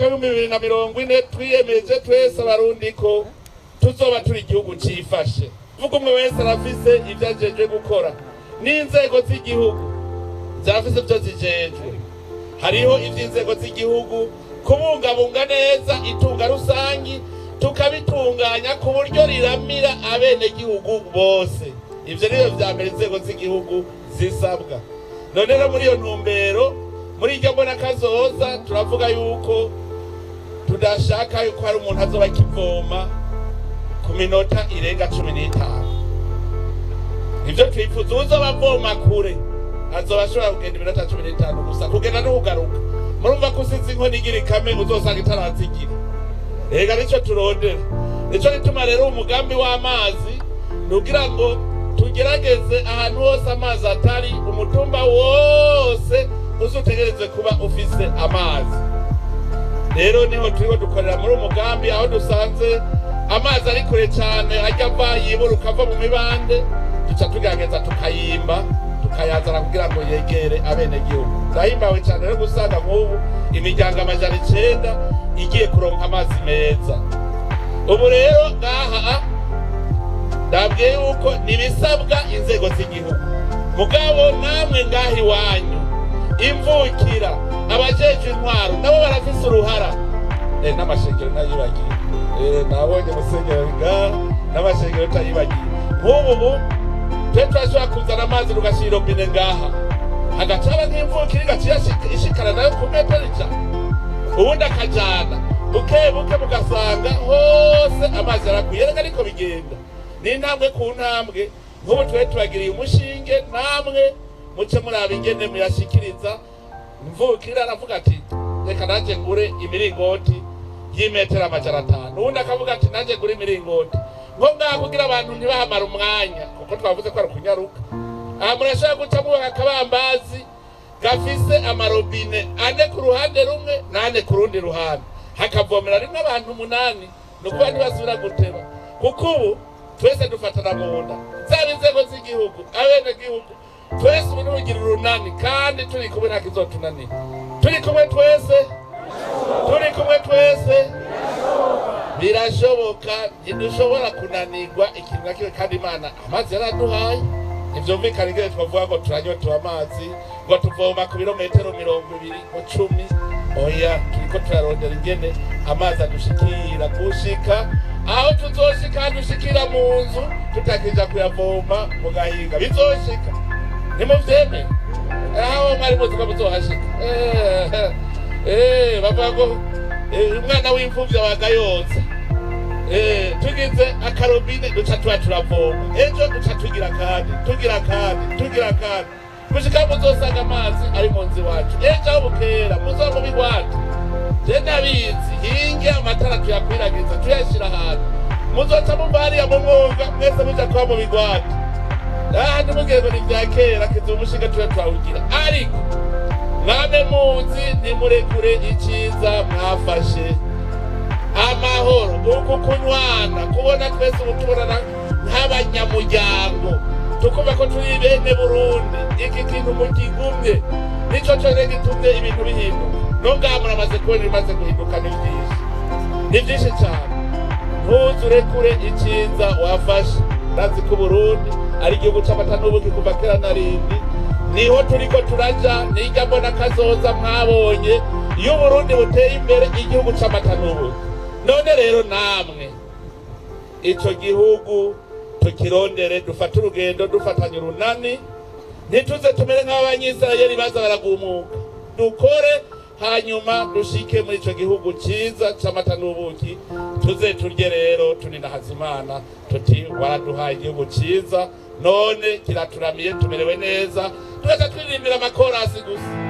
mwaka wa 2040 twiyemeje twese abarundi ko tuzoba turi igihugu cifashe. Vuga umwe wese arafise ivyo ajejwe gukora, n'inzego z'igihugu zafise ivyo zijejwe. Hariho ivy'inzego z'igihugu kubungabunga neza itunga rusangi, tukabitunganya ku buryo riramira abenegihugu bose. Ivyo rero vya mbere inzego z'igihugu zisabwa. None rero muri iyo ntumbero, muri iryo mbona kazoza turavuga yuko tudashaka yuko hari umuntu azoba kivoma ku minota irenga 15. Ivyo twifuza uzoba avoma kure azoba ashobora kugenda iminota 15 gusa, kugenda n'ugaruka. Murumva ko usize inkoni igira ikame uzosanga itarazigira. Ega nico turondera. Nico gituma rero umugambi w'amazi nugira ngo tugerageze ahantu hose amazi atari, umutumba wose uzutegereze kuba ufise amazi. Rero niho turiho dukorera muri umugambi, aho dusanze amazi ari kure cyane ajya ava yiburuka ava mu mibande, duca tugerageza tukayimba tukayazana kugira ngo yegere abenegihugu. Ndahimbawe cyane rero gusanga nk'ubu imiryango 900 igiye kuronka amazi meza. Ubu rero ngaha ndabwiye yuko nibisabwa inzego z'igihugu, mugabo namwe ngahi wanyu imvukira abajeje intwaro nabo barafise uruhara. N'amashengero nayibagiye, nabonye musenyeri ngaha n'amashengero tayibagiye. Nk'ubu turashobora kuzana amazi rugashira robine ngaha, hagacaba nk'imvukira igaciye ishikana nayo ku metero ijana, ubundi akajana buke mugasanga hose amazi arakwiye. Reka ariko bigenda n'intambwe ku ntambwe. Nk'ubu tubagiriye umushinge, namwe muce muraba ingene muyashikiriza. Mvukira aravuga ati reka nanje ngure imiringoti y'imetero 500, ubundi akavuga ati nanje ngure imiringoti ngo ngaho kugira abantu ntibahamara umwanya, kuko twavuze ko ari kunyaruka. Aha murashaka guca mubaka akabambazi gafise amarobine 4 ku ruhande rumwe n'4 ku rundi ruhande, hakavomera rimwe abantu 8, nukuba ntibasubira guteba. Kuko ubu twese dufatana mu nda, zaba inzego z'igihugu abenegihugu twese ubu n'ubugira urunani, kandi turi kumwe nta kizotunanira. Turi kumwe twese birashoboka, ntidushobora kunanirwa ikintu na kimwe, kandi Imana amazi yaraduhaye. Ivyumvikana ingene twavuga ngo turanyotewe amazi, ngo tuvoma ku birometero 20 mu 10. Oya, turiko turarondera ingene amazi adushikira, gushika aho tuzoshika dushikira mu nzu tutakija kuyavoma mu gahinga. Bizoshika nimuvyeme aho mwari muzi ko muzohashika. Bavuga ngo umwana w'imfuvyi wagayotse. Tugize akarobine duca turavoma, ejo duca tugira kandi gushika muzosanga amazi ari mu nzi wacu. Ejo aho bukera muzoba bigwate, je ndabizi hinge amatara tuyakwiragiza tuyashira ahantu, muzoca mumva hariya mu mwonga mwese muja kuba mu bigwate. Nimugego ni vya kera kiza umushinga turawugira, ariko mwame muzi nimurekure iciza mwafashe. Amahoro, uku kunywana, kubona twese ubutubonana nk'abanyamuryango, tukumva ko turi bene Burundi. Iki kintu mukigumye nico cyo gitumye ibintu bihinduka. Nonga muramaze kubona bimaze guhinduka, ni byinshi cyane. Ntuzurekure iciza wafashe. Ndazi ko Burundi ari igihugu c'amata n'ubuki kuva kera na rindi, niho turiko turaja. Nijya mbona kazoza mwabonye iyo Burundi buteye imbere igihugu c'amata n'ubuki. None rero namwe ico gihugu tukirondere, dufata urugendo dufatanye urunani, ntituze tumere nk'abanyisirayeli baza baragumuka. Dukore hanyuma dushike muri ico gihugu ciza c'amata n'ubuki, tuze turye rero tunina hazimana tuti waraduhaye igihugu ciza, none kiraturamiye tumerewe neza, tugaca twiririmbira amakorasi gusa.